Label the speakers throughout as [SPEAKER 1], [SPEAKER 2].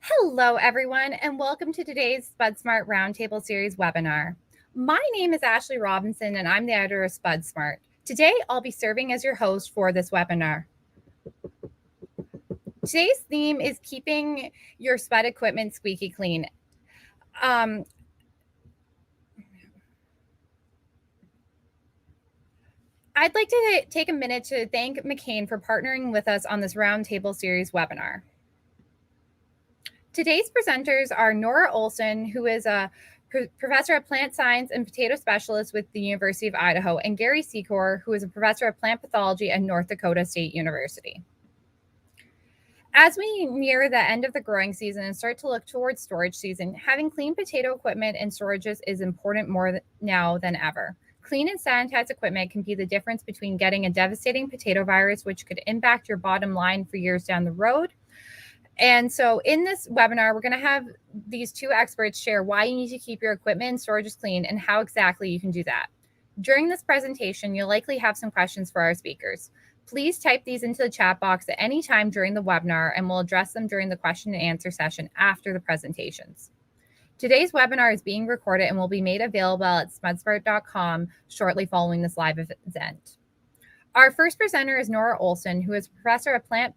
[SPEAKER 1] Hello, everyone, and welcome to today's Spud Smart Roundtable Series webinar. My name is Ashley Robinson, and I'm the editor of Spud Smart. Today, I'll be serving as your host for this webinar. Today's theme is keeping your Spud equipment squeaky clean. I'd like to take a minute to thank McCain for partnering with us on this Roundtable Series webinar. Today's presenters are Nora Olson, who is a professor of plant science and potato specialist with the University of Idaho, and Gary Secor, who is a professor of plant pathology at North Dakota State University. As we near the end of the growing season and start to look towards storage season, having clean potato equipment and storages is important more now than ever. Clean and sanitized equipment can be the difference between getting a devastating potato virus, which could impact your bottom line for years down the road. And so in this webinar, we're going to have these two experts share why you need to keep your equipment and storages clean and how exactly you can do that. During this presentation, you'll likely have some questions for our speakers. Please type these into the chat box at any time during the webinar, and we'll address them during the question and answer session after the presentations. Today's webinar is being recorded and will be made available at spudsmart.com shortly following this live event. Our first presenter is Nora Olson, who is professor of plant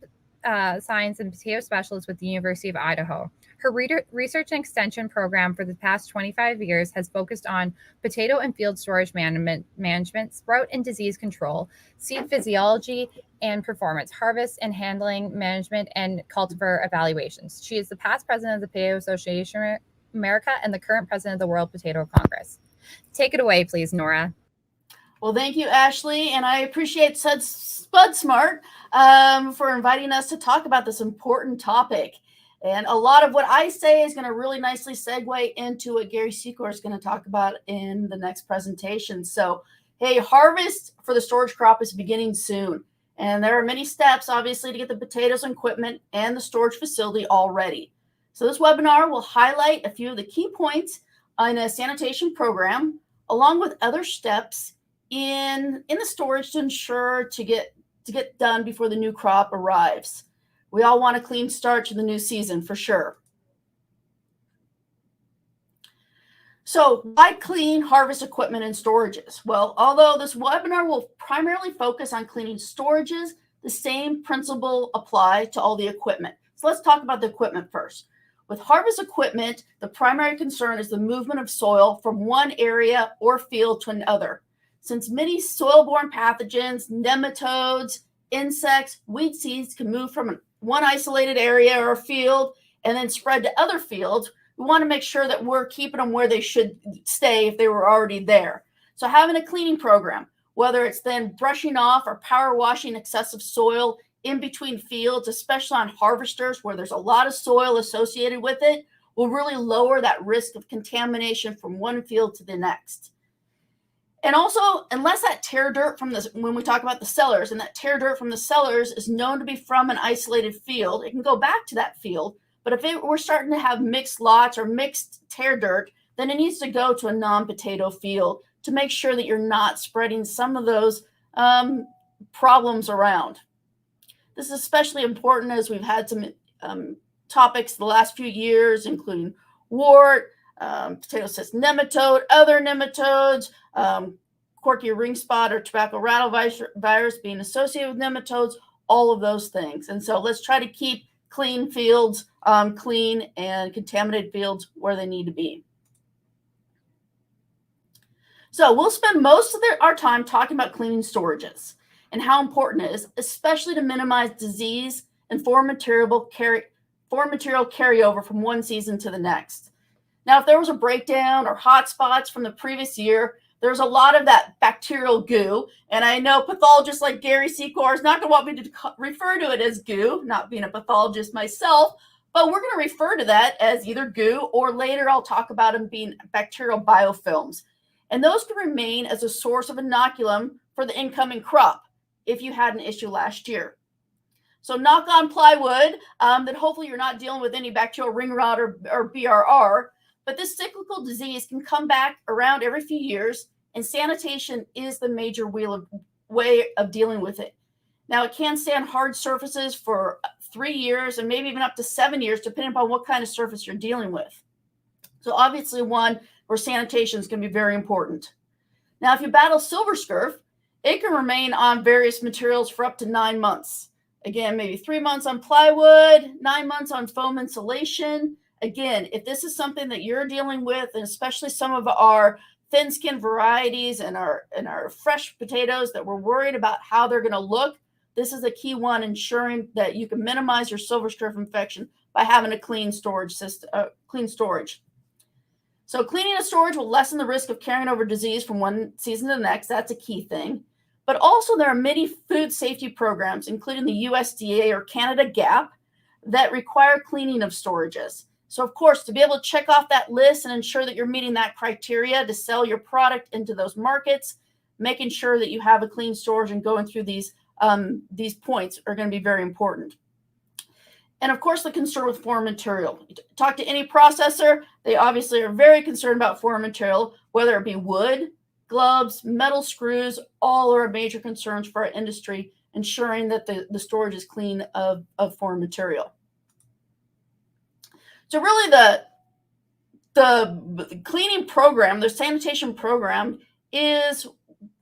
[SPEAKER 1] science and potato specialist with the University of Idaho. Her research and extension program for the past 25 years has focused on potato and field storage management, sprout and disease control, seed physiology and performance, harvest and handling management, and cultivar evaluations. She is the past president of the Potato Association of America and the current president of the World Potato Congress. Take it away, please, Nora.
[SPEAKER 2] Well, thank you, Ashley, and I appreciate Spud Smart for inviting us to talk about this important topic. And a lot of what I say is going to really nicely segue into what Gary Secor is going to talk about in the next presentation. So, hey, harvest for the storage crop is beginning soon. And there are many steps, obviously, to get the potatoes and equipment and the storage facility all ready. So this webinar will highlight a few of the key points in a sanitation program, along with other steps in the storage to ensure to get done before the new crop arrives. We all want a clean start to the new season for sure. So why clean harvest equipment and storages? Well, although this webinar will primarily focus on cleaning storages, the same principle apply to all the equipment. So let's talk about the equipment first. With harvest equipment, the primary concern is the movement of soil from one area or field to another. Since many soil-borne pathogens, nematodes, insects, weed seeds can move from one isolated area or field and then spread to other fields, we want to make sure that we're keeping them where they should stay if they were already there. So having a cleaning program, whether it's then brushing off or power washing excessive soil in between fields, especially on harvesters where there's a lot of soil associated with it, will really lower that risk of contamination from one field to the next. And also, unless that tear dirt from this, when we talk about the cellars, and that tear dirt from the cellars is known to be from an isolated field, it can go back to that field. But if we're starting to have mixed lots or mixed tear dirt, then it needs to go to a non-potato field to make sure that you're not spreading some of those problems around. This is especially important as we've had some topics the last few years, including wart, potato cyst nematode, other nematodes, corky ring spot or tobacco rattle virus being associated with nematodes, all of those things. And so let's try to keep clean fields clean and contaminated fields where they need to be. So we'll spend most of our time talking about cleaning storages and how important it is, especially to minimize disease and foreign material carryover from one season to the next. Now, if there was a breakdown or hot spots from the previous year, there's a lot of that bacterial goo. And I know pathologists like Gary Secor is not going to want me to refer to it as goo, not being a pathologist myself, but we're going to refer to that as either goo, or later I'll talk about them being bacterial biofilms. And those can remain as a source of inoculum for the incoming crop if you had an issue last year. So knock on plywood that hopefully you're not dealing with any bacterial ring rot or BRR. But this cyclical disease can come back around every few years, and sanitation is the major way of dealing with it. Now, it can stay on hard surfaces for 3 years and maybe even up to 7 years, depending upon what kind of surface you're dealing with. So obviously one where sanitation is going to be very important. Now, if you battle silver scurf, it can remain on various materials for up to 9 months. Again, maybe 3 months on plywood, 9 months on foam insulation. Again, if this is something that you're dealing with, and especially some of our thin skin varieties and our fresh potatoes that we're worried about how they're going to look, this is a key one, ensuring that you can minimize your silver scurf infection by having a clean storage system, clean storage. So cleaning a storage will lessen the risk of carrying over disease from one season to the next. That's a key thing. But also there are many food safety programs, including the USDA or Canada GAP, that require cleaning of storages. So of course, to be able to check off that list and ensure that you're meeting that criteria to sell your product into those markets, making sure that you have a clean storage and going through these points are going to be very important. And of course, the concern with foreign material. Talk to any processor, they obviously are very concerned about foreign material, whether it be wood, gloves, metal screws, all are major concerns for our industry, ensuring that the storage is clean of foreign material. So really the cleaning program, the sanitation program is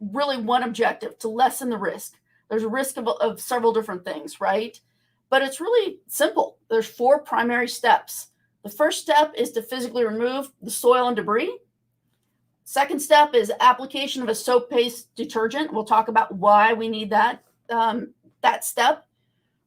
[SPEAKER 2] really one objective, to lessen the risk. There's a risk of several different things, right? But it's really simple. There's 4 primary steps. The first step is to physically remove the soil and debris. Second step is application of a soap-based detergent. We'll talk about why we need that step.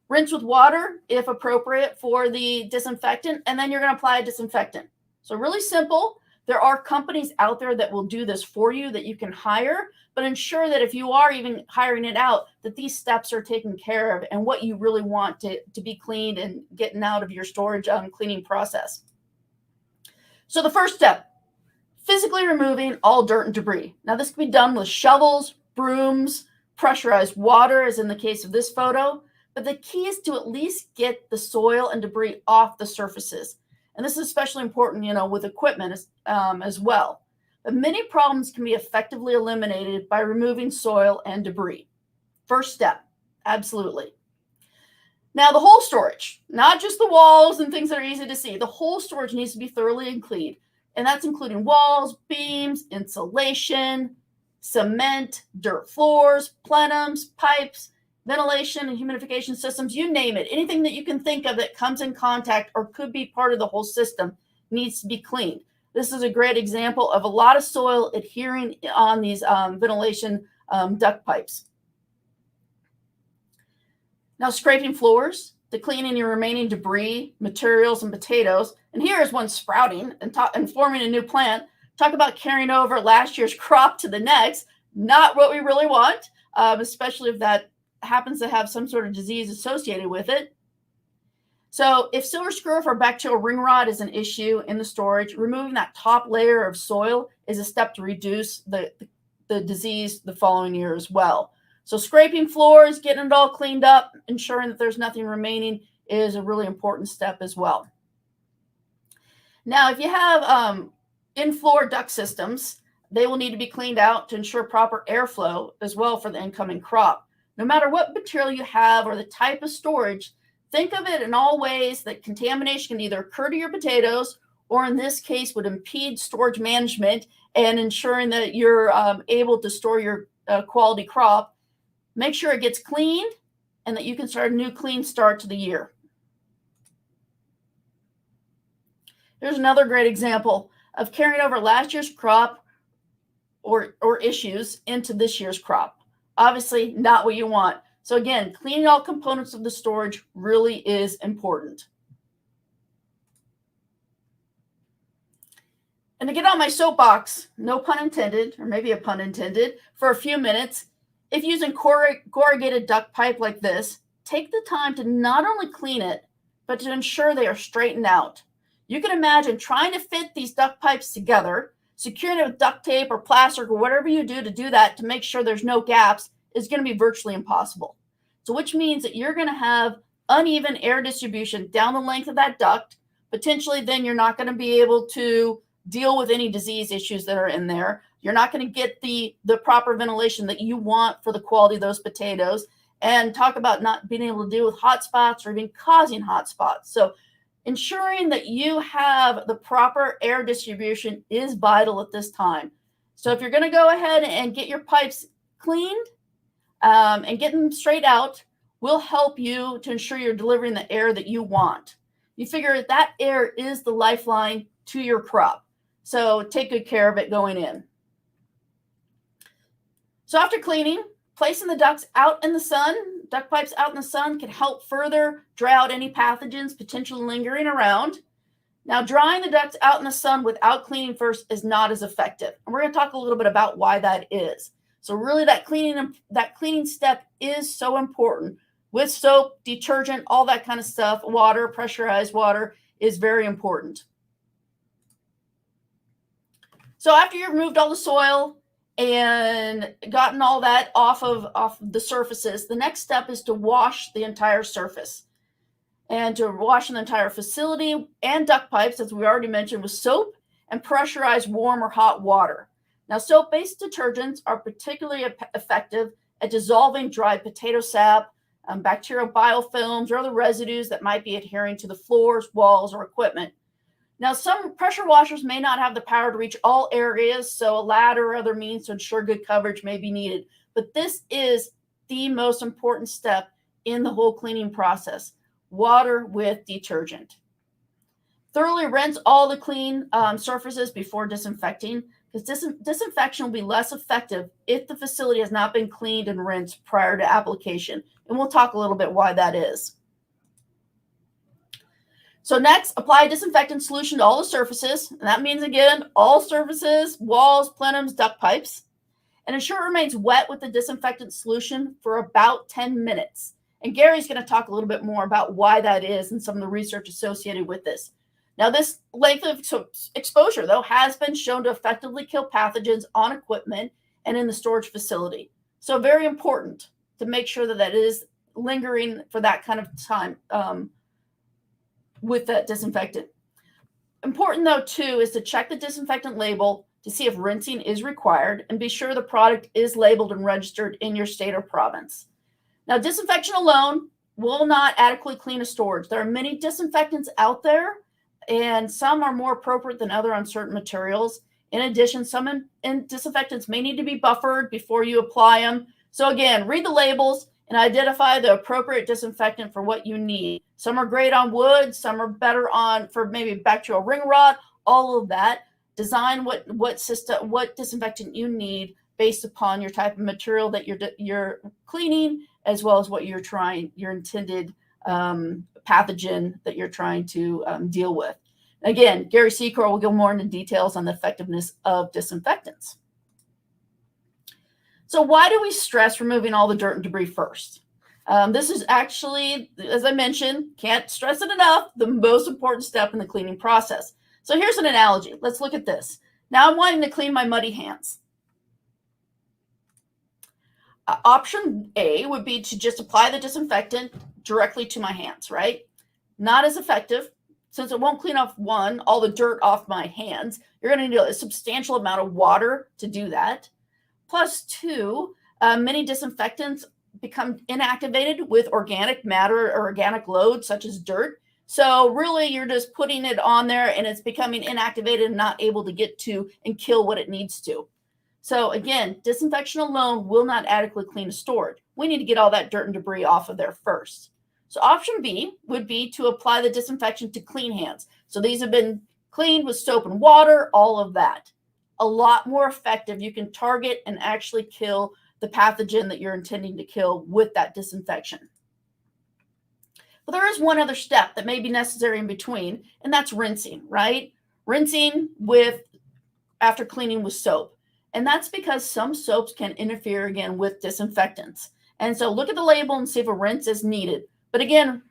[SPEAKER 2] Rinse with water, if appropriate, for the disinfectant, and then you're going to apply a disinfectant. So really simple. There are companies out there that will do this for you that you can hire, but ensure that if you are even hiring it out, that these steps are taken care of and what you really want to be cleaned and getting out of your storage cleaning process. So the first step, physically removing all dirt and debris. Now this can be done with shovels, brooms, pressurized water, as in the case of this photo, but the key is to at least get the soil and debris off the surfaces. And this is especially important, with equipment as well. But many problems can be effectively eliminated by removing soil and debris. First step, absolutely. Now the whole storage, not just the walls and things that are easy to see, the whole storage needs to be thoroughly cleaned. And that's including walls, beams, insulation, cement, dirt floors, plenums, pipes, ventilation and humidification systems, you name it. Anything that you can think of that comes in contact or could be part of the whole system needs to be cleaned. This is a great example of a lot of soil adhering on these ventilation duct pipes. Now scraping floors, to clean any remaining debris, materials, and potatoes. And here is one sprouting and forming a new plant. Talk about carrying over last year's crop to the next. Not what we really want, especially if that happens to have some sort of disease associated with it. So if silver scurf or bacterial ring rot is an issue in the storage, removing that top layer of soil is a step to reduce the disease the following year as well. So scraping floors, getting it all cleaned up, ensuring that there's nothing remaining is a really important step as well. Now, if you have in-floor duct systems, they will need to be cleaned out to ensure proper airflow as well for the incoming crop. No matter what material you have or the type of storage, think of it in all ways that contamination can either occur to your potatoes or in this case would impede storage management and ensuring that you're able to store your quality crop. Make sure it gets cleaned and that you can start a new clean start to the year. Here's another great example of carrying over last year's crop or issues into this year's crop. Obviously not what you want. So again, cleaning all components of the storage really is important. And to get on my soapbox, no pun intended, or maybe a pun intended, for a few minutes, if using corrugated duct pipe like this, take the time to not only clean it, but to ensure they are straightened out. You can imagine trying to fit these duct pipes together, securing it with duct tape or plastic or whatever you do to do that to make sure there's no gaps is going to be virtually impossible. So which means that you're going to have uneven air distribution down the length of that duct. Potentially then you're not going to be able to deal with any disease issues that are in there. You're not going to get the proper ventilation that you want for the quality of those potatoes. and talk about not being able to deal with hot spots or even causing hot spots. So ensuring that you have the proper air distribution is vital at this time. So if you're going to go ahead and get your pipes cleaned and get them straight out, will help you to ensure you're delivering the air that you want. You figure that air is the lifeline to your crop. So take good care of it going in. So after cleaning, placing the ducts out in the sun, duct pipes out in the sun can help further dry out any pathogens potentially lingering around. Now, drying the ducts out in the sun without cleaning first is not as effective. And we're going to talk a little bit about why that is. So really that cleaning step is so important. With soap, detergent, all that kind of stuff, water, pressurized water is very important. So after you've removed all the soil and gotten all that off the surfaces, the next step is to wash the entire surface. And to wash an entire facility and duct pipes, as we already mentioned, with soap and pressurized warm or hot water. Now, soap-based detergents are particularly effective at dissolving dry potato sap, bacterial biofilms, or other residues that might be adhering to the floors, walls, or equipment. Now, some pressure washers may not have the power to reach all areas, so a ladder or other means to ensure good coverage may be needed. But this is the most important step in the whole cleaning process. Water with detergent. Thoroughly rinse all the clean surfaces before disinfecting, because disinfection will be less effective if the facility has not been cleaned and rinsed prior to application. And we'll talk a little bit why that is. So next, apply a disinfectant solution to all the surfaces. And that means, again, all surfaces, walls, plenums, duct pipes. And ensure it remains wet with the disinfectant solution for about 10 minutes. And Gary's going to talk a little bit more about why that is and some of the research associated with this. Now, this length of exposure, though, has been shown to effectively kill pathogens on equipment and in the storage facility. So very important to make sure that that is lingering for that kind of time with that disinfectant. Important, though, too, is to check the disinfectant label to see if rinsing is required and be sure the product is labeled and registered in your state or province. Now, disinfection alone will not adequately clean a storage. There are many disinfectants out there, and some are more appropriate than other on certain materials. In addition, some disinfectants may need to be buffered before you apply them. So again, read the labels and identify the appropriate disinfectant for what you need. Some are great on wood, some are better for maybe bacterial ring rot, all of that. Design what disinfectant you need based upon your type of material that you're cleaning, as well as what your intended pathogen that you're trying to deal with. Again, Gary Secor will go more into details on the effectiveness of disinfectants. So why do we stress removing all the dirt and debris first? This is actually, as I mentioned, can't stress it enough, the most important step in the cleaning process. So here's an analogy. Let's look at this. Now I'm wanting to clean my muddy hands. Option A would be to just apply the disinfectant directly to my hands, right? Not as effective, since it won't clean off all the dirt off my hands. You're going to need a substantial amount of water to do that. Plus two, many disinfectants become inactivated with organic matter or organic load, such as dirt. So really, you're just putting it on there and it's becoming inactivated and not able to get to and kill what it needs to. So again, disinfection alone will not adequately clean a storage. We need to get all that dirt and debris off of there first. So option B would be to apply the disinfection to clean hands. So these have been cleaned with soap and water, all of that. A lot more effective. You can target and actually kill the pathogen that you're intending to kill with that disinfection. But there is one other step that may be necessary in between, and that's rinsing, right? Rinsing after cleaning with soap. And that's because some soaps can interfere again with disinfectants. And so look at the label and see if a rinse is needed. But again,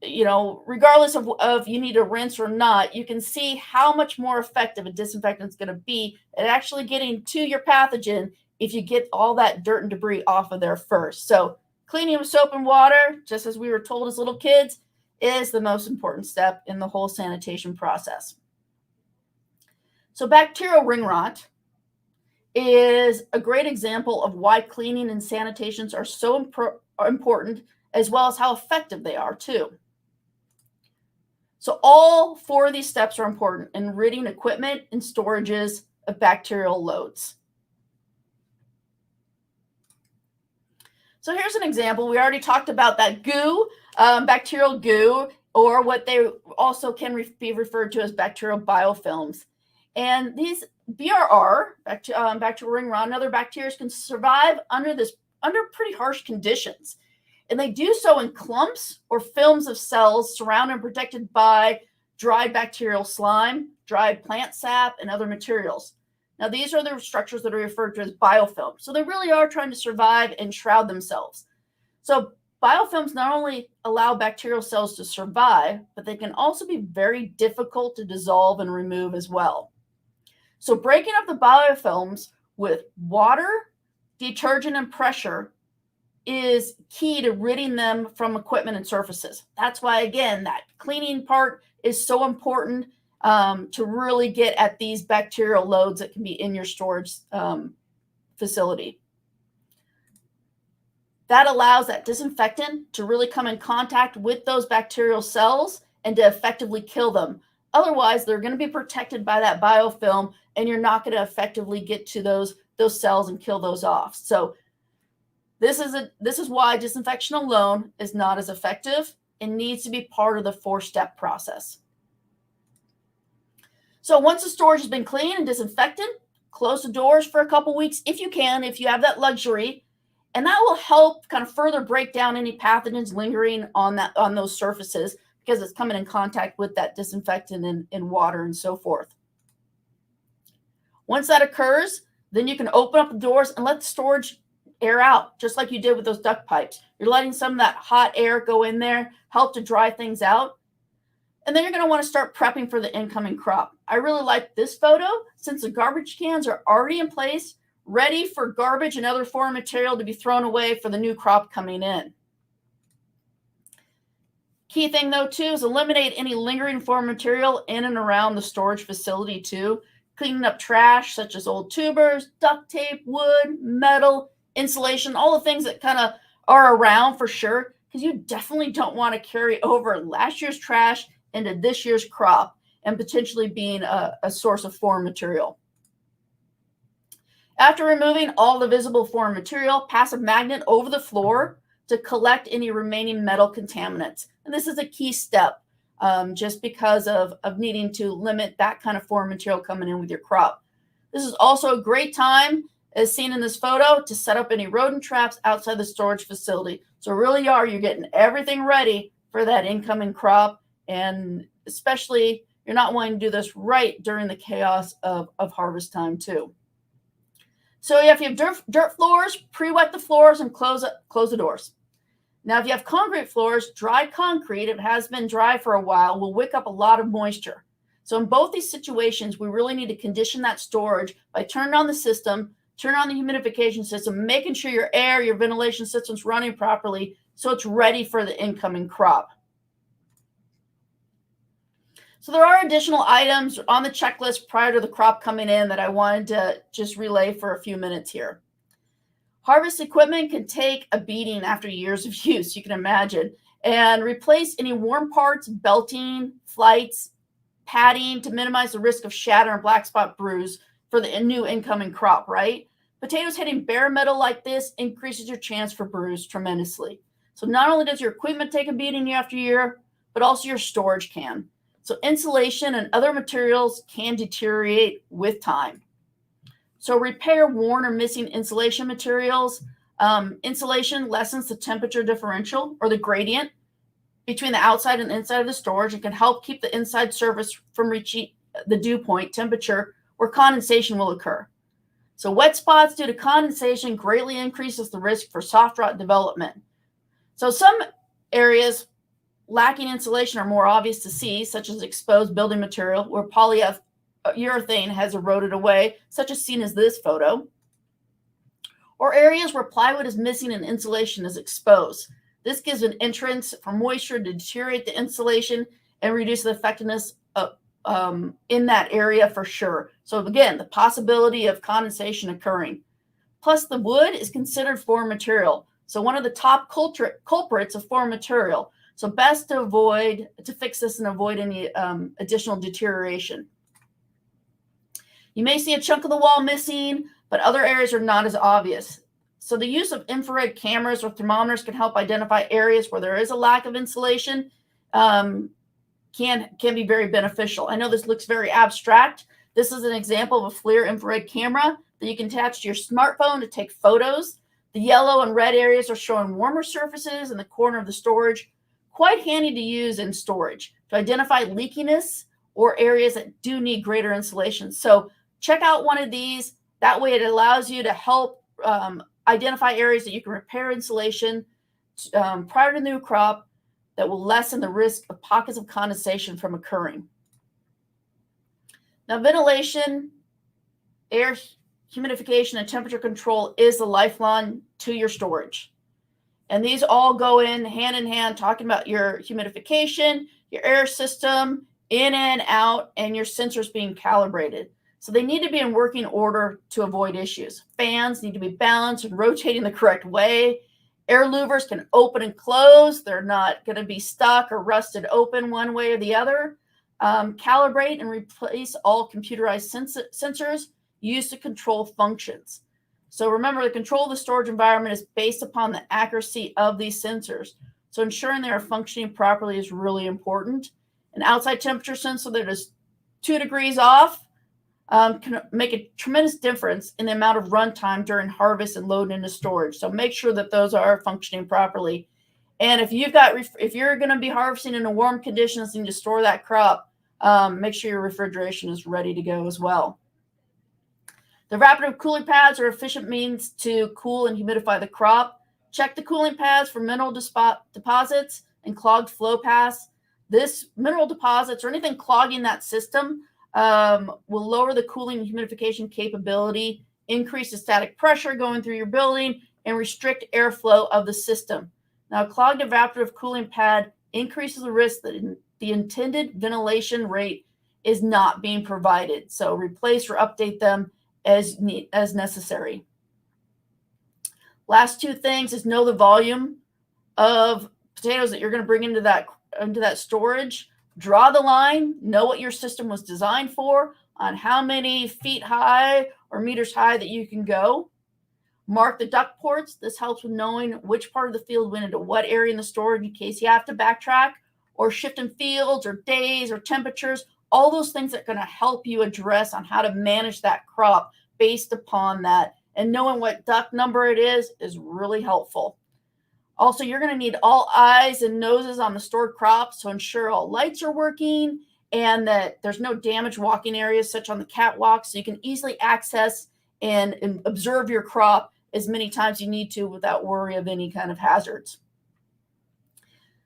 [SPEAKER 2] regardless of you need a rinse or not, you can see how much more effective a disinfectant is going to be at actually getting to your pathogen if you get all that dirt and debris off of there first. So cleaning with soap and water, just as we were told as little kids, is the most important step in the whole sanitation process. So bacterial ring rot is a great example of why cleaning and sanitations are so are important, as well as how effective they are too. So all 4 of these steps are important in ridding equipment and storages of bacterial loads. So here's an example. We already talked about that goo, bacterial goo, or what they also can be referred to as bacterial biofilms. And these BRR, bacterial ring rot, and other bacteria can survive under pretty harsh conditions. And they do so in clumps or films of cells surrounded and protected by dried bacterial slime, dried plant sap, and other materials. Now, these are the structures that are referred to as biofilms. So they really are trying to survive and shroud themselves. So biofilms not only allow bacterial cells to survive, but they can also be very difficult to dissolve and remove as well. So breaking up the biofilms with water, detergent, and pressure is key to ridding them from equipment and surfaces. That's why, again, that cleaning part is so important to really get at these bacterial loads that can be in your storage facility. That allows that disinfectant to really come in contact with those bacterial cells and to effectively kill them. Otherwise, they're going to be protected by that biofilm, and you're not going to effectively get to those cells and kill those off. So this is why disinfection alone is not as effective. It needs to be part of the 4-step process. So once the storage has been cleaned and disinfected, close the doors for a couple weeks if you can, if you have that luxury, and that will help kind of further break down any pathogens lingering on those surfaces because it's coming in contact with that disinfectant and water and so forth. Once that occurs, then you can open up the doors and let the storage air out, just like you did with those duct pipes. You're letting some of that hot air go in there, help to dry things out. And then you're going to want to start prepping for the incoming crop. I really like this photo since the garbage cans are already in place, ready for garbage and other foreign material to be thrown away for the new crop coming in. Key thing, though, too, is eliminate any lingering foreign material in and around the storage facility, too. Cleaning up trash such as old tubers, duct tape, wood, metal, insulation, all the things that kind of are around for sure, because you definitely don't want to carry over last year's trash into this year's crop and potentially being a source of foreign material. After removing all the visible foreign material, pass a magnet over the floor to collect any remaining metal contaminants. And this is a key step just because of needing to limit that kind of foreign material coming in with your crop. This is also a great time, as seen in this photo, to set up any rodent traps outside the storage facility. So really you're getting everything ready for that incoming crop, and especially you're not wanting to do this right during the chaos of harvest time too. So if you have dirt floors, pre-wet the floors and close the doors. Now, if you have concrete floors, dry concrete, if it has been dry for a while, will wick up a lot of moisture. So in both these situations, we really need to condition that storage by turning on the system, turn on the humidification system, making sure your air, your ventilation system's running properly so it's ready for the incoming crop. So there are additional items on the checklist prior to the crop coming in that I wanted to just relay for a few minutes here. Harvest equipment can take a beating after years of use, you can imagine, and replace any worn parts, belting, flights, padding to minimize the risk of shatter and black spot bruise for the new incoming crop, right? Potatoes hitting bare metal like this increases your chance for bruise tremendously. So not only does your equipment take a beating year after year, but also your storage can. So insulation and other materials can deteriorate with time. So repair worn or missing insulation materials. Insulation lessens the temperature differential or the gradient between the outside and the inside of the storage and can help keep the inside surface from reaching the dew point temperature where condensation will occur. So wet spots due to condensation greatly increases the risk for soft rot development. So some areas lacking insulation are more obvious to see, such as exposed building material where polyurethane has eroded away, such as seen as this photo, or areas where plywood is missing and insulation is exposed. This gives an entrance for moisture to deteriorate the insulation and reduce the effectiveness in that area for sure. So again, the possibility of condensation occurring. Plus the wood is considered foreign material. So one of the top culprits of foreign material. So best to fix this and avoid any additional deterioration. You may see a chunk of the wall missing, but other areas are not as obvious. So the use of infrared cameras or thermometers can help identify areas where there is a lack of insulation. Can be very beneficial. I know this looks very abstract. This is an example of a FLIR infrared camera that you can attach to your smartphone to take photos. The yellow and red areas are showing warmer surfaces in the corner of the storage. Quite handy to use in storage to identify leakiness or areas that do need greater insulation. So check out one of these. That way it allows you to help identify areas that you can repair insulation prior to new crop that will lessen the risk of pockets of condensation from occurring. Now, ventilation, air humidification, and temperature control is the lifeline to your storage. And these all go in hand, talking about your humidification, your air system, in and out, and your sensors being calibrated. So they need to be in working order to avoid issues. Fans need to be balanced and rotating the correct way. Air louvers can open and close. They're not going to be stuck or rusted open one way or the other. Calibrate and replace all computerized sensors used to control functions. So remember, the control of the storage environment is based upon the accuracy of these sensors. So ensuring they are functioning properly is really important. An outside temperature sensor that is 2 degrees off can make a tremendous difference in the amount of runtime during harvest and load into storage. So make sure that those are functioning properly. And if you're going to be harvesting in a warm conditions and you store that crop, make sure your refrigeration is ready to go as well. The evaporative cooling pads are efficient means to cool and humidify the crop. Check the cooling pads for mineral deposits and clogged flow paths. This mineral deposits or anything clogging that system will lower the cooling and humidification capability, increase the static pressure going through your building, and restrict airflow of the system. Now, a clogged evaporative cooling pad increases the risk that the intended ventilation rate is not being provided. So replace or update them as necessary. Last 2 things is know the volume of potatoes that you're going to bring into that storage. Draw the line, know what your system was designed for, on how many feet high or meters high that you can go. Mark the duct ports. This helps with knowing which part of the field went into what area in the storage in case you have to backtrack or shift in fields or days or temperatures. All those things that are going to help you address on how to manage that crop based upon that. And knowing what duct number it is really helpful. Also, you're going to need all eyes and noses on the stored crops to ensure all lights are working and that there's no damaged walking areas such on the catwalk, so you can easily access and observe your crop as many times you need to without worry of any kind of hazards.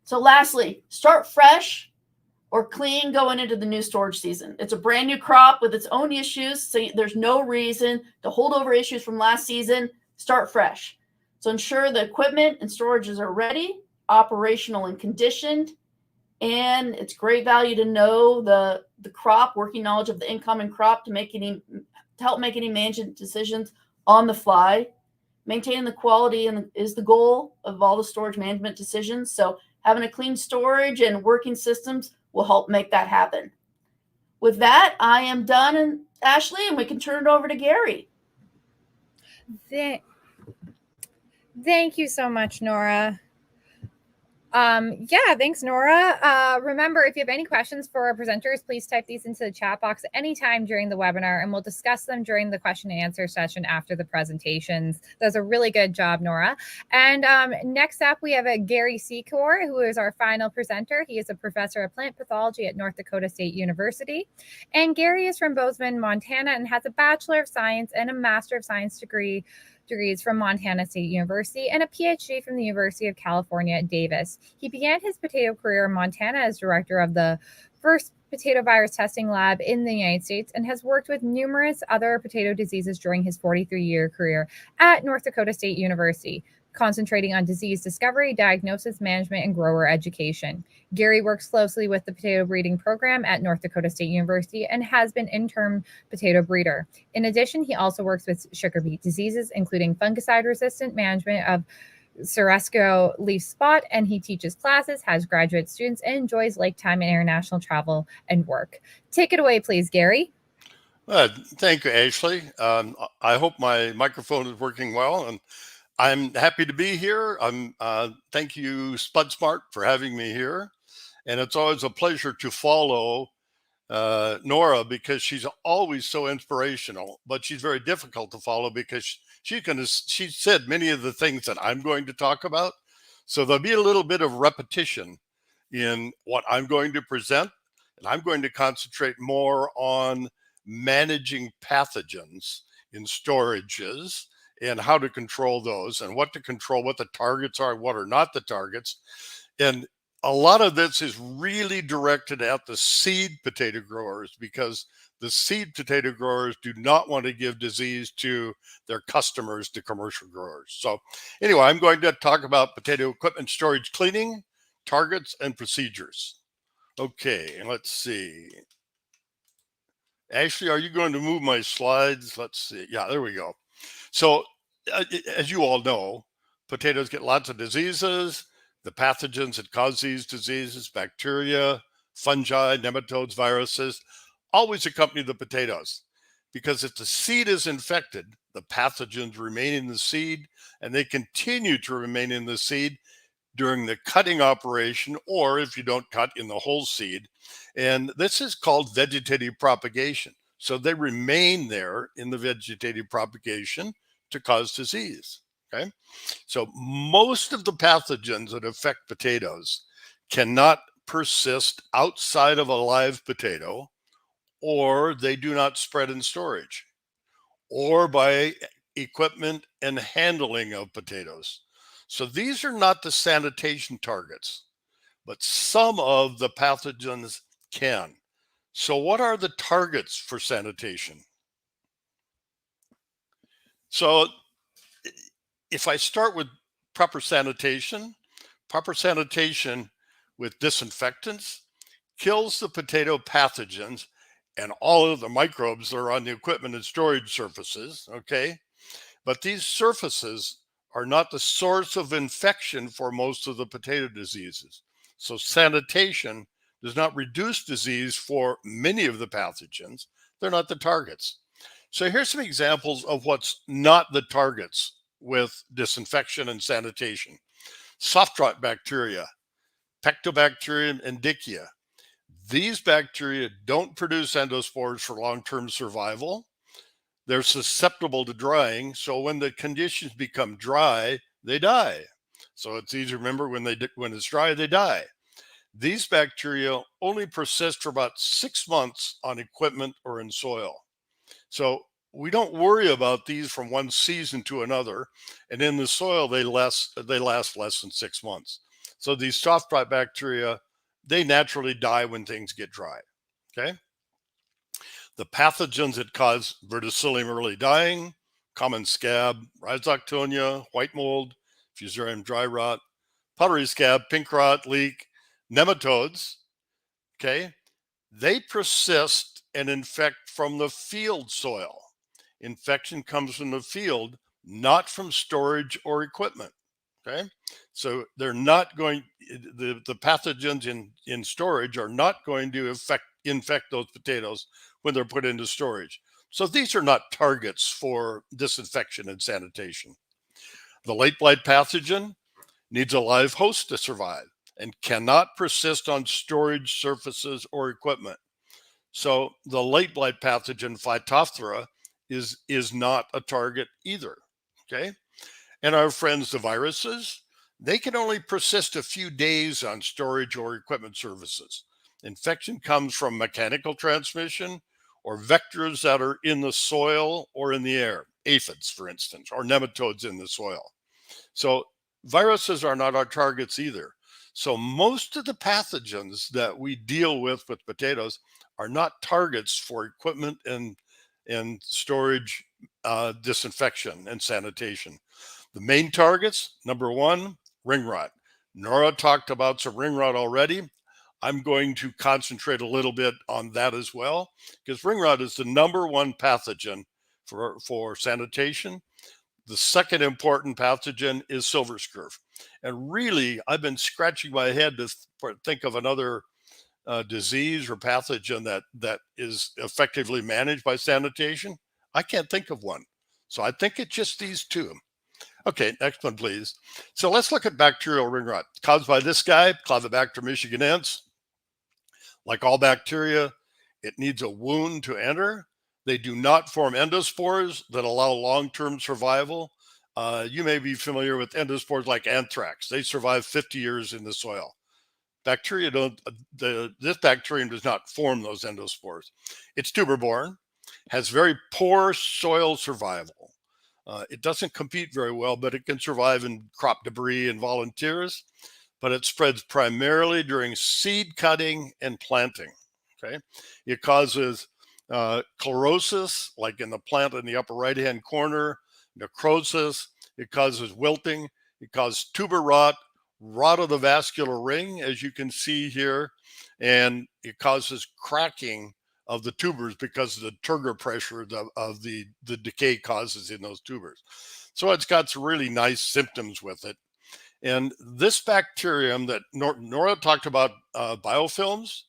[SPEAKER 2] So lastly, start fresh or clean going into the new storage season. It's a brand new crop with its own issues, so there's no reason to hold over issues from last season. Start fresh. So ensure the equipment and storages are ready, operational and conditioned, and it's great value to know the crop, working knowledge of the incoming crop to help make any management decisions on the fly. Maintaining the quality is the goal of all the storage management decisions. So having a clean storage and working systems will help make that happen. With that, I am done, Ashley, and we can turn it over to Gary.
[SPEAKER 1] Thank you so much, Nora. Yeah, thanks, Nora. Remember, if you have any questions for our presenters, please type these into the chat box anytime during the webinar, and we'll discuss them during the question and answer session after the presentations. That's a really good job, Nora. And next up, we have Gary Secor, who is our final presenter. He is a professor of plant pathology at North Dakota State University. And Gary is from Bozeman, Montana, and has a Bachelor of Science and a Master of Science degrees from Montana State University and a PhD from the University of California at Davis. He began his potato career in Montana as director of the first potato virus testing lab in the United States and has worked with numerous other potato diseases during his 43-year career at North Dakota State University, concentrating on disease discovery, diagnosis, management, and grower education. Gary works closely with the potato breeding program at North Dakota State University and has been interim potato breeder. In addition, he also works with sugar beet diseases, including fungicide resistant management of Ceresco leaf spot, and he teaches classes, has graduate students, and enjoys lake time and international travel and work. Take it away, please, Gary.
[SPEAKER 3] Thank you, Ashley. I hope my microphone is working well, and I'm happy to be here. Thank you, Spud Smart, for having me here, and it's always a pleasure to follow Nora because she's always so inspirational, but she's very difficult to follow because she said many of the things that I'm going to talk about. So there'll be a little bit of repetition in what I'm going to present, and I'm going to concentrate more on managing pathogens in storages and how to control those and what to control, what the targets are, what are not the targets. And a lot of this is really directed at the seed potato growers because the seed potato growers do not want to give disease to their customers, the commercial growers. So anyway, I'm going to talk about potato equipment storage cleaning, targets, and procedures. Okay, let's see. Ashley, are you going to move my slides? Let's see. Yeah, there we go. So as you all know, potatoes get lots of diseases. The pathogens that cause these diseases, bacteria, fungi, nematodes, viruses, always accompany the potatoes. Because if the seed is infected, the pathogens remain in the seed and they continue to remain in the seed during the cutting operation, or if you don't cut in the whole seed. And this is called vegetative propagation. So they remain there in the vegetative propagation to cause disease. Okay. So most of the pathogens that affect potatoes cannot persist outside of a live potato, or they do not spread in storage, or by equipment and handling of potatoes. So these are not the sanitation targets, but some of the pathogens can. So what are the targets for sanitation? So if I start with proper sanitation with disinfectants kills the potato pathogens and all of the microbes that are on the equipment and storage surfaces, okay? But these surfaces are not the source of infection for most of the potato diseases. So sanitation does not reduce disease for many of the pathogens. They're not the targets. So here's some examples of what's not the targets with disinfection and sanitation. Soft rot bacteria, Pectobacterium indicia. These bacteria don't produce endospores for long-term survival. They're susceptible to drying. So when the conditions become dry, they die. So it's easy to remember when it's dry, they die. These bacteria only persist for about 6 months on equipment or in soil. So we don't worry about these from one season to another. And in the soil, they last less than 6 months. So these soft rot bacteria, they naturally die when things get dry. Okay. The pathogens that cause verticillium early dying, common scab, rhizoctonia, white mold, fusarium dry rot, powdery scab, pink rot, leek, nematodes, okay, they persist and infect from the field soil. Infection comes from the field, not from storage or equipment. Okay. So they're not going, the pathogens in storage are not going to infect those potatoes when they're put into storage. So these are not targets for disinfection and sanitation. The late blight pathogen needs a live host to survive and cannot persist on storage surfaces or equipment. So the late blight pathogen Phytophthora is not a target either. Okay. And our friends, the viruses, they can only persist a few days on storage or equipment surfaces. Infection comes from mechanical transmission or vectors that are in the soil or in the air, aphids, for instance, or nematodes in the soil. So viruses are not our targets either. So most of the pathogens that we deal with potatoes are not targets for equipment and storage, disinfection and sanitation. The main targets, number one, ring rot. Nora talked about some ring rot already. I'm going to concentrate a little bit on that as well, because ring rot is the number one pathogen for sanitation. The second important pathogen is silver scurf. And really, I've been scratching my head to think of another disease or pathogen that is effectively managed by sanitation. I can't think of one. So I think it's just these two. Okay, next one, please. So let's look at bacterial ring rot caused by this guy, Clavibacter michiganense. Like all bacteria, it needs a wound to enter. They do not form endospores that allow long-term survival. You may be familiar with endospores like anthrax. They survive 50 years in the soil. Bacteria don't, this bacterium does not form those endospores. It's tuber-borne, has very poor soil survival. It doesn't compete very well, but it can survive in crop debris and volunteers, but it spreads primarily during seed cutting and planting, okay? It causes chlorosis, like in the plant in the upper right-hand corner, necrosis, it causes wilting, it causes tuber rot, rot of the vascular ring, as you can see here, and it causes cracking of the tubers because of the turgor pressure of the decay causes in those tubers. So it's got some really nice symptoms with it. And this bacterium that Nora talked about, biofilms,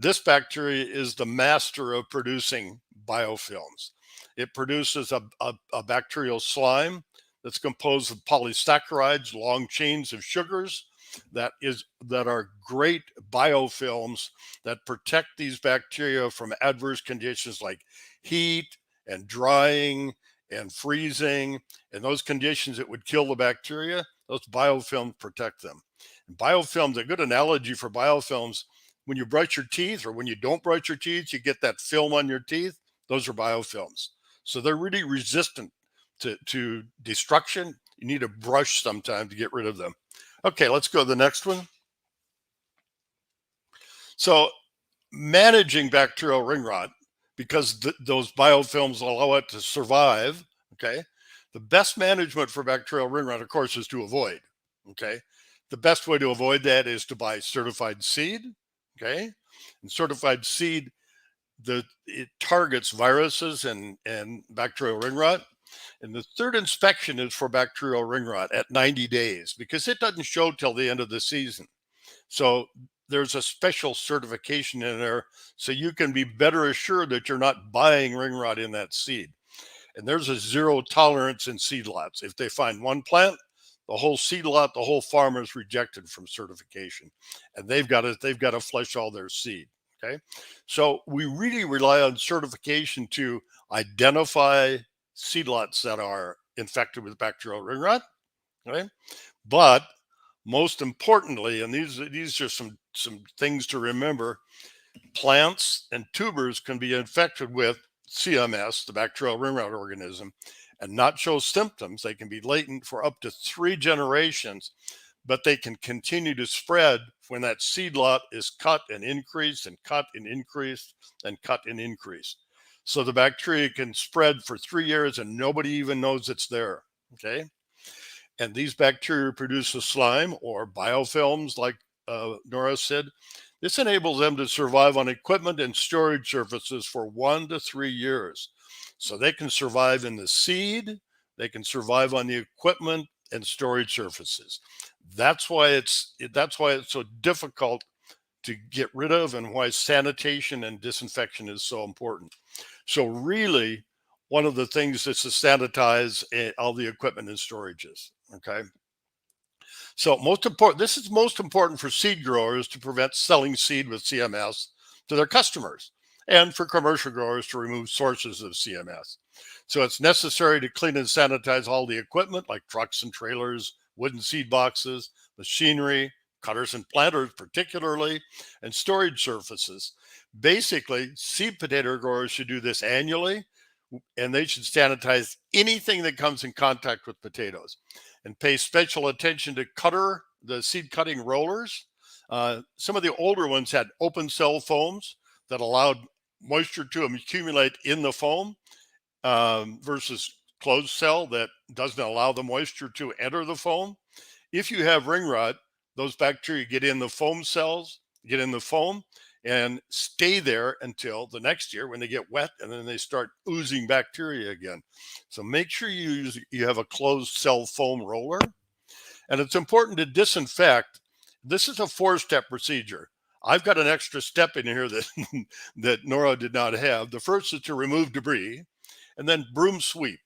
[SPEAKER 3] this bacteria is the master of producing biofilms. It produces a bacterial slime that's composed of polysaccharides, long chains of sugars that are great biofilms that protect these bacteria from adverse conditions like heat and drying and freezing, and those conditions that would kill the bacteria. Those biofilms protect them. And biofilms, a good analogy for biofilms, when you brush your teeth or when you don't brush your teeth, you get that film on your teeth. Those are biofilms. So they're really resistant to destruction. You need a brush sometime to get rid of them. Okay, let's go to the next one. So managing bacterial ring rot, because those biofilms allow it to survive, okay? The best management for bacterial ring rot, of course, is to avoid, okay? The best way to avoid that is to buy certified seed, okay? And certified seed, it targets viruses and bacterial ring rot. And the third inspection is for bacterial ring rot at 90 days because it doesn't show till the end of the season. So there's a special certification in there so you can be better assured that you're not buying ring rot in that seed. And there's a zero tolerance in seed lots. If they find one plant, the whole seed lot, the whole farm is rejected from certification, and they've got to flush all their seed. Okay, so we really rely on certification to identify seed lots that are infected with bacterial ring rot. Okay, but most importantly, and these are some things to remember, plants and tubers can be infected with CMS, the bacterial ring rot organism, and not show symptoms. They can be latent for up to 3 generations, but they can continue to spread when that seed lot is cut and increased and cut and increased and cut and increased. So the bacteria can spread for 3 years and nobody even knows it's there, okay? And these bacteria produce a slime or biofilms, like Nora said. This enables them to survive on equipment and storage surfaces for 1 to 3 years. So they can survive in the seed, they can survive on the equipment and storage surfaces. That's why it's so difficult to get rid of, and why sanitation and disinfection is so important. So really, one of the things is to sanitize all the equipment and storages. Okay. So this is most important for seed growers to prevent selling seed with CMS to their customers, and for commercial growers to remove sources of CMS. So it's necessary to clean and sanitize all the equipment like trucks and trailers, wooden seed boxes, machinery, cutters and planters particularly, and storage surfaces. Basically, seed potato growers should do this annually, and they should sanitize anything that comes in contact with potatoes, and pay special attention to the seed cutting rollers. Some of the older ones had open cell foams that allowed moisture to accumulate in the foam, versus closed cell that doesn't allow the moisture to enter the foam. If you have ring rot, those bacteria get in the foam cells, get in the foam, and stay there until the next year when they get wet, and then they start oozing bacteria again. So make sure you have a closed cell foam roller. And it's important to disinfect. This is a 4-step procedure. I've got an extra step in here that that Nora did not have. The first is to remove debris, and then broom sweep.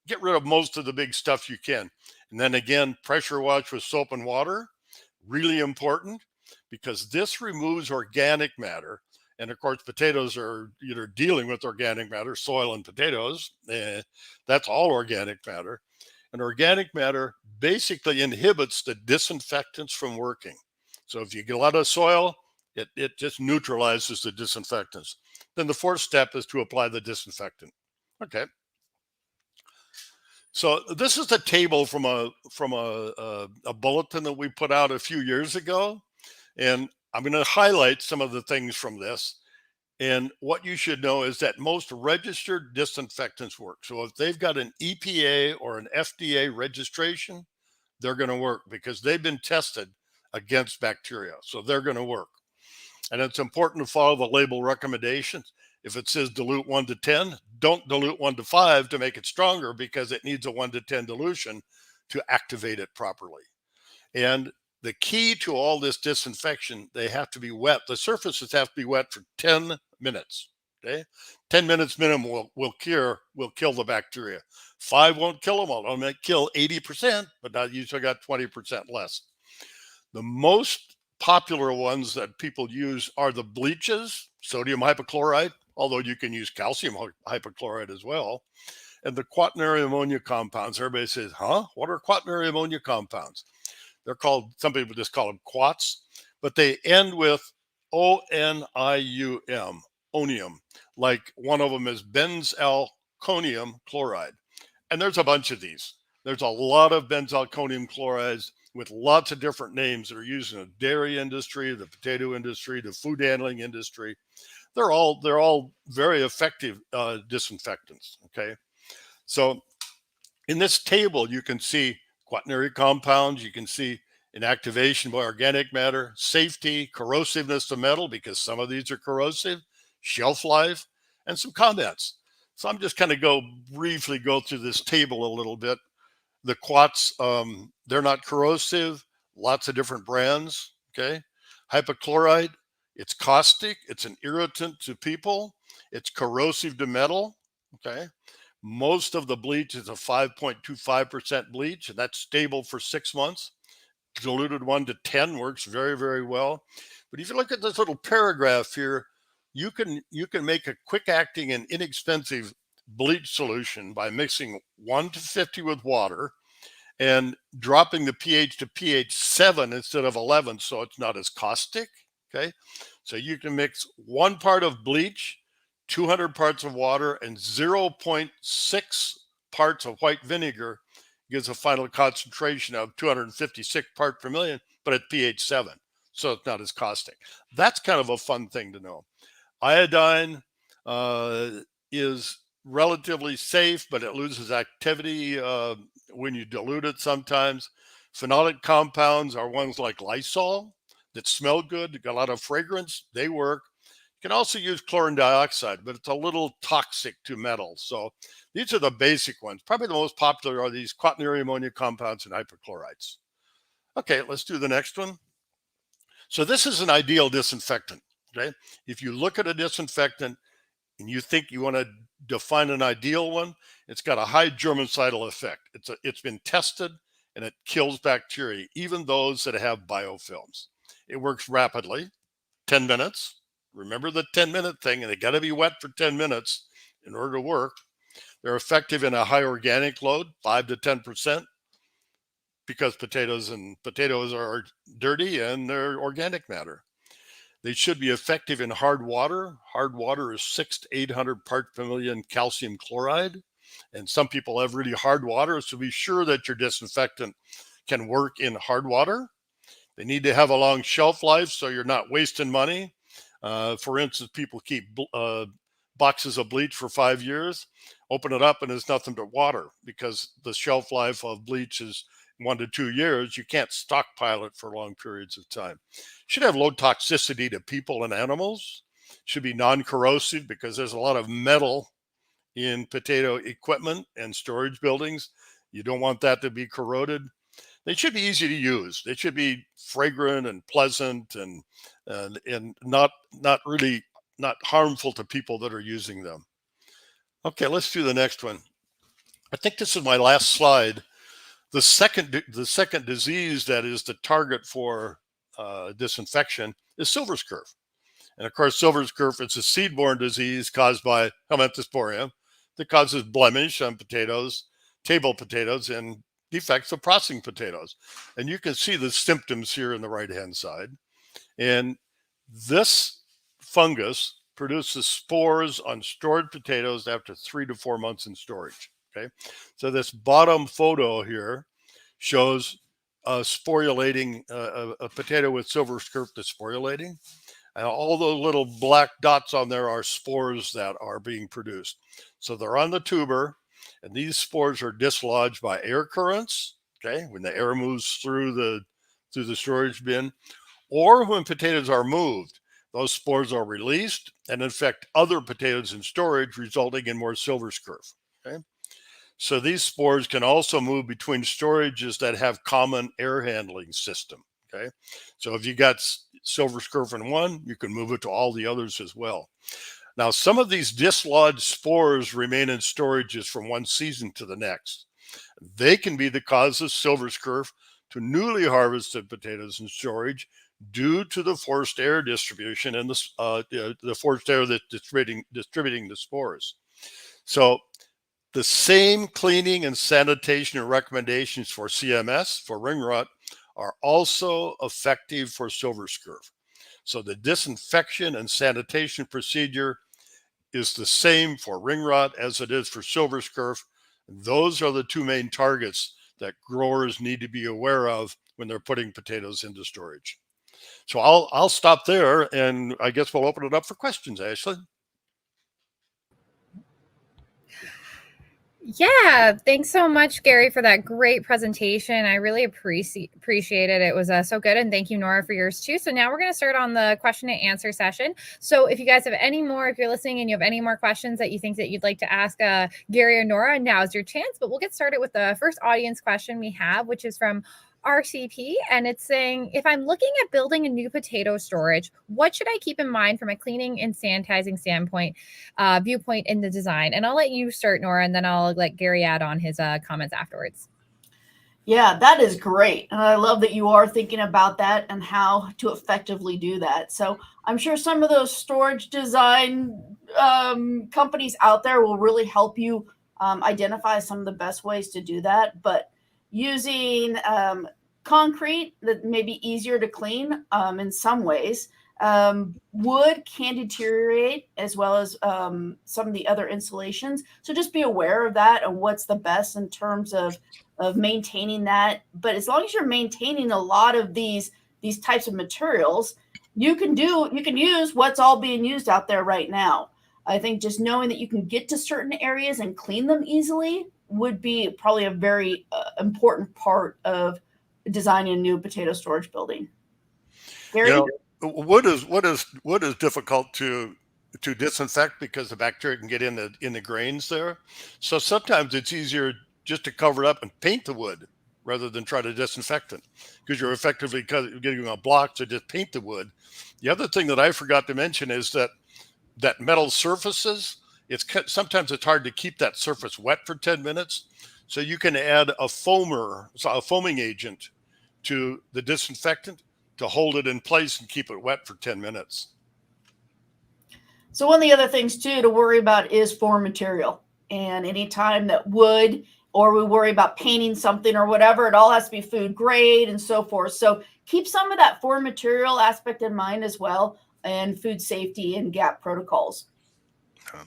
[SPEAKER 3] Get rid of most of the big stuff you can. And then again, pressure wash with soap and water. Really important, because this removes organic matter. And of course, potatoes are either dealing with organic matter, soil and potatoes. That's all organic matter. And organic matter basically inhibits the disinfectants from working. So if you get a lot of soil, it just neutralizes the disinfectants. Then the 4th step is to apply the disinfectant. Okay. So this is a table from a bulletin that we put out a few years ago, and I'm going to highlight some of the things from this. And what you should know is that most registered disinfectants work. So if they've got an EPA or an FDA registration, they're going to work because they've been tested against bacteria. So they're going to work. And it's important to follow the label recommendations. If it says dilute 1 to 10, don't dilute 1 to 5 to make it stronger, because it needs a 1 to 10 dilution to activate it properly. And the key to all this disinfection, they have to be wet. The surfaces have to be wet for 10 minutes. Okay, 10 minutes minimum will kill the bacteria. 5 won't kill them all. It'll make kill 80%, but now you still got 20% less. The most popular ones that people use are the bleaches, sodium hypochlorite, although you can use calcium hypochlorite as well, and the quaternary ammonia compounds. Everybody says, huh? What are quaternary ammonia compounds? They're called, some people just call them quats, but they end with O-N-I-U-M, onium. Like one of them is benzalkonium chloride. And there's a bunch of these. There's a lot of benzalkonium chlorides with lots of different names that are used in the dairy industry, the potato industry, the food handling industry. They're all very effective disinfectants. Okay, so in this table you can see quaternary compounds, you can see inactivation by organic matter, safety, corrosiveness to metal, because some of these are corrosive, shelf life, and some comments. So I'm just kind of briefly go through this table a little bit. The quats, they're not corrosive, lots of different brands. Okay. Hypochlorite, it's caustic, it's an irritant to people, it's corrosive to metal. Okay. Most of the bleach is a 5.25% bleach, and that's stable for 6 months. Diluted 1 to 10 works very, very well. But if you look at this little paragraph here, you can make a quick acting and inexpensive bleach solution by mixing 1 to 50 with water and dropping the pH to pH 7 instead of 11, so it's not as caustic. Okay, so you can mix 1 part of bleach, 200 parts of water, and 0.6 parts of white vinegar, gives a final concentration of 256 parts per million, but at pH 7, so it's not as caustic. That's kind of a fun thing to know. Iodine is relatively safe, but it loses activity when you dilute it sometimes. Phenolic compounds are ones like Lysol that smell good, got a lot of fragrance, they work. You can also use chlorine dioxide, but it's a little toxic to metal. So these are the basic ones. Probably the most popular are these quaternary ammonia compounds and hypochlorites. Okay, let's do the next one. So this is an ideal disinfectant. Okay, if you look at a disinfectant and you think you want to define an ideal one, it's got a high germicidal effect. It's been tested and it kills bacteria, even those that have biofilms. It works rapidly, 10 minutes. Remember the 10-minute thing, and they got to be wet for 10 minutes in order to work. They're effective in a high organic load, 5 to 10%, because potatoes are dirty and they're organic matter. They should be effective in hard water. Hard water is 600 to 800 parts per million calcium chloride. And some people have really hard water, so be sure that your disinfectant can work in hard water. They need to have a long shelf life, so you're not wasting money. For instance, people keep boxes of bleach for 5 years, open it up, and it's nothing but water, because the shelf life of bleach is 1 to 2 years, you can't stockpile it for long periods of time. Should have low toxicity to people and animals. Should be non-corrosive because there's a lot of metal in potato equipment and storage buildings. You don't want that to be corroded. They should be easy to use. They should be fragrant and pleasant and not really not harmful to people that are using them. Okay, let's do the next one. I think this is my last slide. The second disease that is the target for disinfection is silver scurf. And of course, silver scurf is a seed-borne disease caused by Helminthosporium that causes blemish on potatoes, table potatoes, and defects of processing potatoes. And you can see the symptoms here on the right-hand side. And this fungus produces spores on stored potatoes after 3 to 4 months in storage. Okay, so this bottom photo here shows sporulating a potato with silver scurf that's sporulating. And all those little black dots on there are spores that are being produced. So they're on the tuber, and these spores are dislodged by air currents, okay, when the air moves through the storage bin, or when potatoes are moved. Those spores are released and infect other potatoes in storage, resulting in more silver scurf. Okay? So these spores can also move between storages that have common air handling system. Okay, so if you got silver scurf in one, you can move it to all the others as well. Now, some of these dislodged spores remain in storages from one season to the next. They can be the cause of silver scurf to newly harvested potatoes in storage due to the forced air distribution and the forced air that's distributing the spores. So the same cleaning and sanitation recommendations for CMS, for ring rot, are also effective for silver scurf. So the disinfection and sanitation procedure is the same for ring rot as it is for silver scurf. Those are the two main targets that growers need to be aware of when they're putting potatoes into storage. So I'll stop there, and I guess we'll open it up for questions, Ashley.
[SPEAKER 1] Yeah, thanks so much, Gary, for that great presentation. I really appreciate it. It was so good, and thank you, Nora, for yours too. So now we're going to start on the question and answer session. So if you guys have any more, if you're listening and you have any more questions that you think that you'd like to ask Gary or Nora, now's your chance. But we'll get started with the first audience question we have, which is from RCP, and it's saying, if I'm looking at building a new potato storage, what should I keep in mind from a cleaning and sanitizing standpoint, viewpoint in the design? And I'll let you start, Nora, and then I'll let Gary add on his comments afterwards.
[SPEAKER 2] Yeah, that is great. And I love that you are thinking about that and how to effectively do that. So I'm sure some of those storage design companies out there will really help you identify some of the best ways to do that. But using concrete that may be easier to clean in some ways. Wood can deteriorate as well as some of the other insulations. So just be aware of that and what's the best in terms of maintaining that. But as long as you're maintaining a lot of these types of materials, you can use what's all being used out there right now. I think just knowing that you can get to certain areas and clean them easily would be probably a very important part of designing a new potato storage building. Gary?
[SPEAKER 3] You know, wood is difficult to disinfect because the bacteria can get in the grains there. So sometimes it's easier just to cover it up and paint the wood rather than try to disinfect it, because you're effectively getting a block to just paint the wood. The other thing that I forgot to mention is that metal surfaces, sometimes it's hard to keep that surface wet for 10 minutes. So you can add a foaming agent to the disinfectant to hold it in place and keep it wet for 10 minutes.
[SPEAKER 2] So one of the other things too to worry about is form material. And anytime that wood, or we worry about painting something or whatever, it all has to be food grade and so forth. So keep some of that form material aspect in mind as well, and food safety and GAP protocols.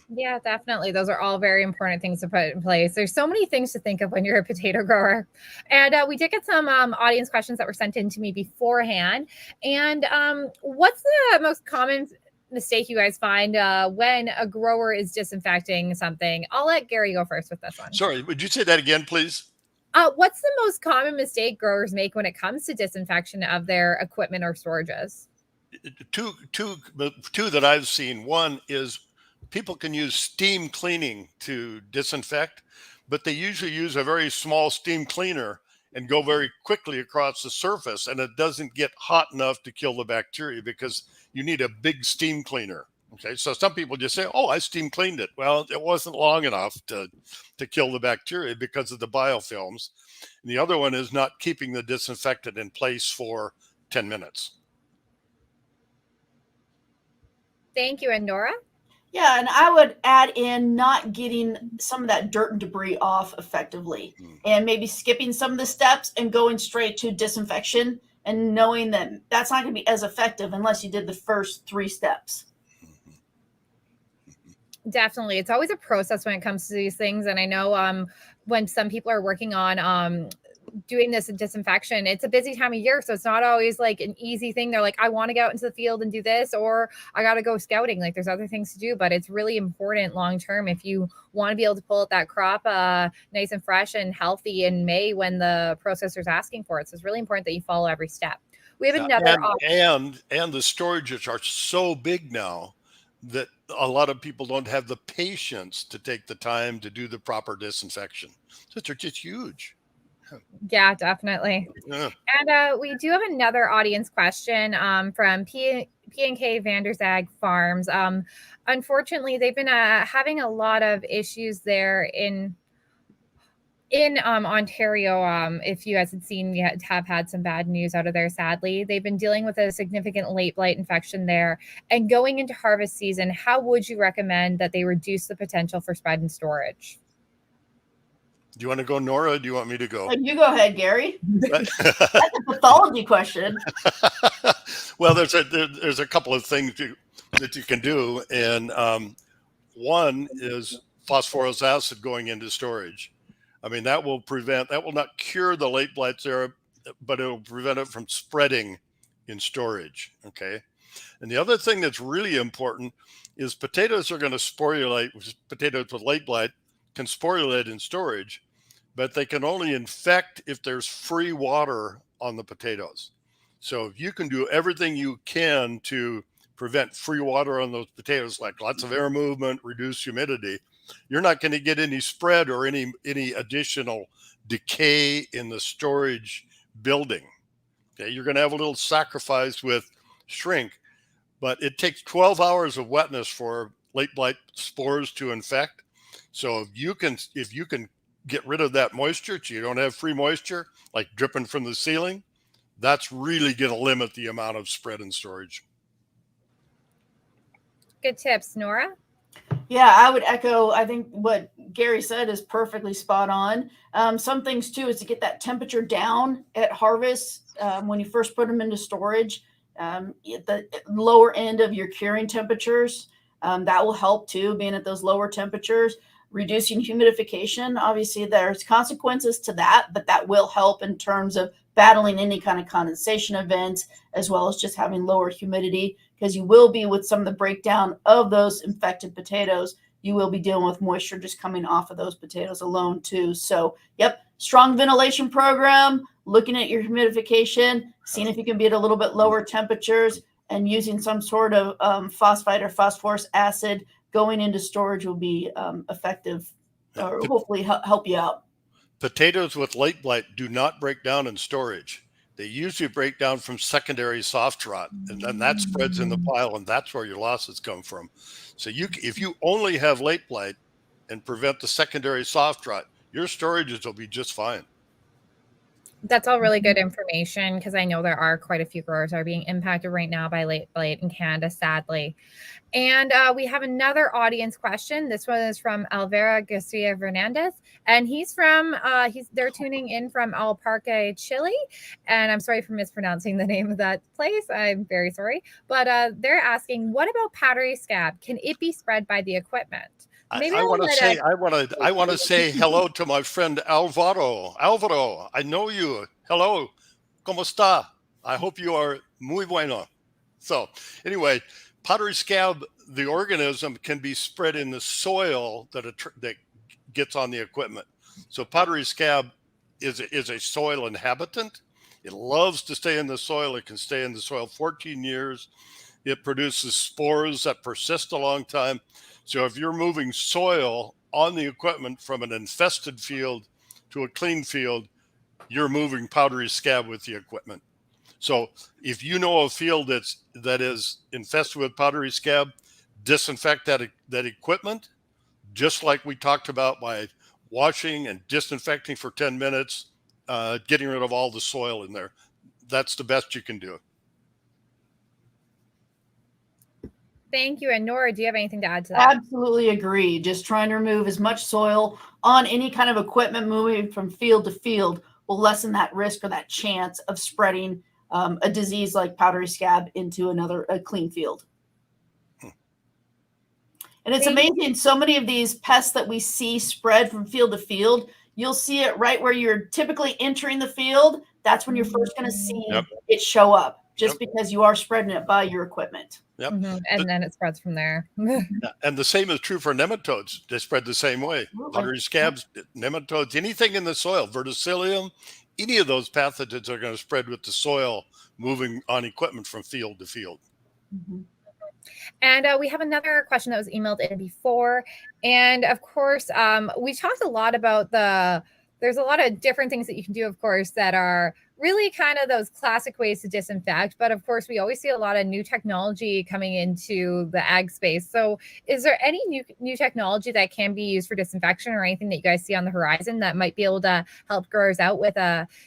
[SPEAKER 1] Yeah, definitely. Those are all very important things to put in place. There's so many things to think of when you're a potato grower. And we did get some audience questions that were sent in to me beforehand. And what's the most common mistake you guys find when a grower is disinfecting something? I'll let Gary go first with this one.
[SPEAKER 3] Sorry, would you say that again, please?
[SPEAKER 1] What's the most common mistake growers make when it comes to disinfection of their equipment or storages?
[SPEAKER 3] Two that I've seen. One is people can use steam cleaning to disinfect, but they usually use a very small steam cleaner and go very quickly across the surface, and it doesn't get hot enough to kill the bacteria because you need a big steam cleaner. Okay, so some people just say, "Oh, I steam cleaned it." Well, it wasn't long enough to kill the bacteria because of the biofilms. And the other one is not keeping the disinfectant in place for 10 minutes.
[SPEAKER 1] Thank you. And Nora?
[SPEAKER 2] Yeah, and I would add in not getting some of that dirt and debris off effectively, and maybe skipping some of the steps and going straight to disinfection, and knowing that that's not going to be as effective unless you did the first 3 steps.
[SPEAKER 1] Definitely. It's always a process when it comes to these things. And I know when some people are working on doing this disinfection, it's a busy time of year. So it's not always like an easy thing. They're like, I want to go out into the field and do this, or I got to go scouting. Like there's other things to do, but it's really important long term if you want to be able to pull out that crop nice and fresh and healthy in May when the processor's asking for it. So it's really important that you follow every step. We have another
[SPEAKER 3] and the storages are so big now that a lot of people don't have the patience to take the time to do the proper disinfection. So they're just huge.
[SPEAKER 1] Yeah, definitely.
[SPEAKER 3] Yeah.
[SPEAKER 1] And we do have another audience question from P&K Vanderzag Farms. Unfortunately, they've been having a lot of issues there in Ontario. If you guys had seen, you have had some bad news out of there, sadly. They've been dealing with a significant late blight infection there. And going into harvest season, how would you recommend that they reduce the potential for spud and storage?
[SPEAKER 3] Do you want to go, Nora, or do you want me to go?
[SPEAKER 2] You go ahead, Gary. That's a pathology question.
[SPEAKER 3] Well, there's a couple of things that you can do. And one is phosphorus acid going into storage. I mean, that will not cure the late blights there, but it'll prevent it from spreading in storage. Okay. And the other thing that's really important is potatoes are going to sporulate. Potatoes with late blight can sporulate in storage, but they can only infect if there's free water on the potatoes. So if you can do everything you can to prevent free water on those potatoes, like lots of air movement, reduce humidity, you're not going to get any spread or any additional decay in the storage building. Okay, you're going to have a little sacrifice with shrink, but it takes 12 hours of wetness for late blight spores to infect. So if you can get rid of that moisture, so you don't have free moisture like dripping from the ceiling, that's really going to limit the amount of spread in storage.
[SPEAKER 1] Good tips, Nora.
[SPEAKER 2] Yeah, I would echo. I think what Gary said is perfectly spot on. Some things too is to get that temperature down at harvest when you first put them into storage. The lower end of your curing temperatures, that will help too, being at those lower temperatures. Reducing humidification, obviously there's consequences to that, but that will help in terms of battling any kind of condensation events, as well as just having lower humidity, because you will be, with some of the breakdown of those infected potatoes, you will be dealing with moisture just coming off of those potatoes alone too. So yep, strong ventilation program, looking at your humidification, seeing if you can be at a little bit lower temperatures, and using some sort of phosphite or phosphorus acid going into storage will be effective, or hopefully help you out.
[SPEAKER 3] Potatoes with late blight do not break down in storage. They usually break down from secondary soft rot, and then that spreads in the pile, and that's where your losses come from. So if you only have late blight and prevent the secondary soft rot, your storages will be just fine.
[SPEAKER 1] That's all really good information, because I know there are quite a few growers are being impacted right now by late blight in Canada, sadly. And we have another audience question. This one is from Alvera Garcia Fernandez, and they're tuning in from El Parque, Chile. And I'm sorry for mispronouncing the name of that place. I'm very sorry. But they're asking, what about powdery scab? Can it be spread by the equipment?
[SPEAKER 3] I want to say hello to my friend Alvaro. Alvaro, I know you. Hello, ¿cómo está? I hope you are muy bueno. So anyway, powdery scab, the organism, can be spread in the soil that gets on the equipment. So powdery scab is a soil inhabitant. It loves to stay in the soil. It can stay in the soil 14 years. It produces spores that persist a long time. So if you're moving soil on the equipment from an infested field to a clean field, you're moving powdery scab with the equipment. So if you know a field that is infested with powdery scab, disinfect that equipment, just like we talked about, by washing and disinfecting for 10 minutes, getting rid of all the soil in there. That's the best you can do.
[SPEAKER 1] Thank you. And Nora, do you have anything to add to that?
[SPEAKER 2] Absolutely agree. Just trying to remove as much soil on any kind of equipment moving from field to field will lessen that risk or that chance of spreading a disease like powdery scab into a clean field. And it's amazing. So many of these pests that we see spread from field to field, you'll see it right where you're typically entering the field. That's when you're first going to see it show up, just because you are spreading it by your equipment.
[SPEAKER 3] Yep.
[SPEAKER 1] And then it spreads from there.
[SPEAKER 3] And the same is true for nematodes. They spread the same way. Powdery scabs, nematodes, anything in the soil, verticillium, any of those pathogens are going to spread with the soil moving on equipment from field to field.
[SPEAKER 1] And we have another question that was emailed in before. And of course, we talked a lot about there's a lot of different things that you can do, of course, that are really kind of those classic ways to disinfect. But of course, we always see a lot of new technology coming into the ag space. So is there any new technology that can be used for disinfection, or anything that you guys see on the horizon that might be able to help growers out with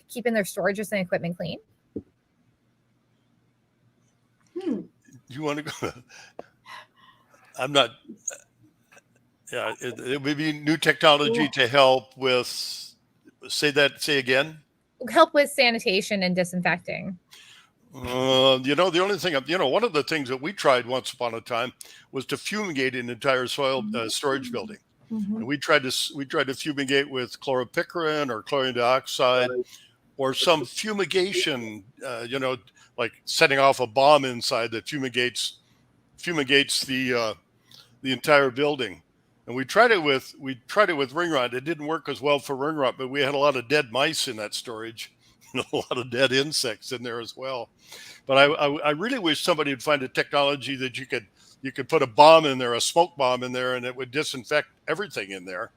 [SPEAKER 1] keeping their storages and equipment clean?
[SPEAKER 3] You want to go? I'm not. Yeah, it would be new technology to help with. Say again.
[SPEAKER 1] Help with sanitation and disinfecting.
[SPEAKER 3] The only thing, one of the things that we tried once upon a time was to fumigate an entire soil storage building. And we tried to fumigate with chloropicrin or chlorine dioxide, or some fumigation, like setting off a bomb inside that fumigates the entire building. And we tried it with ring rot. It didn't work as well for ring rot, but we had a lot of dead mice in that storage, and a lot of dead insects in there as well. But I really wish somebody would find a technology that you could put a bomb in there, a smoke bomb in there, and it would disinfect everything in there,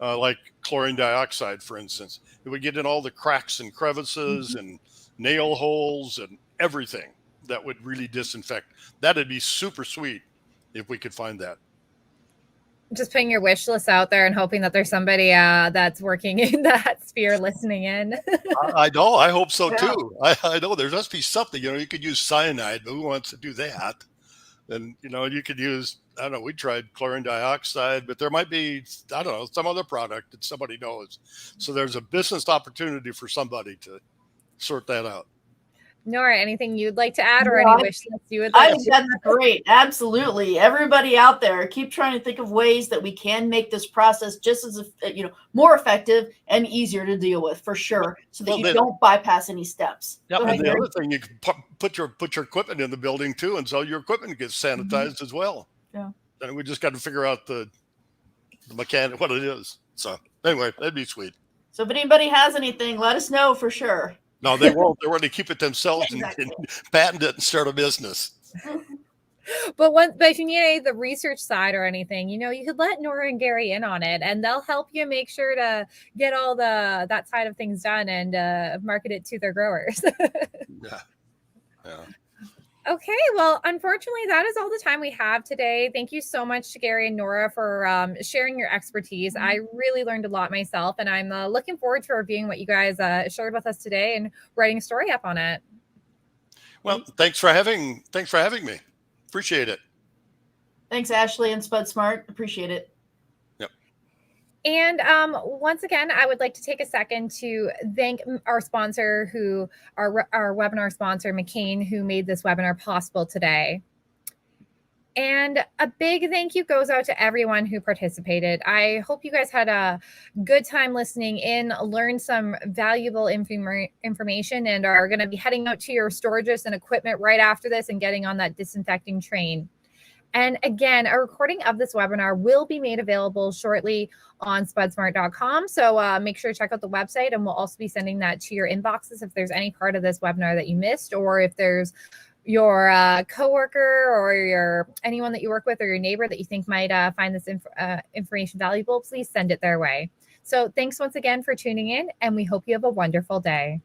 [SPEAKER 3] like chlorine dioxide, for instance. It would get in all the cracks and crevices and nail holes and everything. That would really disinfect. That'd be super sweet if we could find that.
[SPEAKER 1] Just putting your wish list out there and hoping that there's somebody that's working in that sphere listening in.
[SPEAKER 3] I know. I hope so too. I know there must be something. You could use cyanide, but who wants to do that? And you could use. I don't know. We tried chlorine dioxide, but there might be some other product that somebody knows. So there's a business opportunity for somebody to sort that out.
[SPEAKER 1] Nora, anything you'd like to add, or any wish lists you would like
[SPEAKER 2] I think that's great. Absolutely. Everybody out there, keep trying to think of ways that we can make this process just as more effective and easier to deal with, for sure, so that you don't bypass any steps.
[SPEAKER 3] Yep. And the other thing, you can put your equipment in the building too, and so your equipment gets sanitized as well. Yeah. And we just got to figure out the mechanic, what it is. So anyway, that'd be sweet.
[SPEAKER 2] So if anybody has anything, let us know for sure.
[SPEAKER 3] No, they won't. They want to keep it themselves and patent it and start a business.
[SPEAKER 1] But if you need the research side or anything, you could let Nora and Gary in on it, and they'll help you make sure to get all that side of things done and market it to their growers.
[SPEAKER 3] Yeah.
[SPEAKER 1] Okay, well, unfortunately, that is all the time we have today. Thank you so much to Gary and Nora for sharing your expertise. I really learned a lot myself, and I'm looking forward to reviewing what you guys shared with us today and writing a story up on it.
[SPEAKER 3] Well, thanks for having me. Appreciate it.
[SPEAKER 2] Thanks, Ashley and Spud Smart. Appreciate it.
[SPEAKER 1] And once again, I would like to take a second to thank our sponsor, our webinar sponsor, McCain, who made this webinar possible today. And a big thank you goes out to everyone who participated. I hope you guys had a good time listening in, learned some valuable information, and are going to be heading out to your storages and equipment right after this and getting on that disinfecting train. And again, a recording of this webinar will be made available shortly on spudsmart.com. So make sure to check out the website, and we'll also be sending that to your inboxes if there's any part of this webinar that you missed, or if there's your coworker or anyone that you work with or your neighbor that you think might find this information valuable, please send it their way. So thanks once again for tuning in, and we hope you have a wonderful day.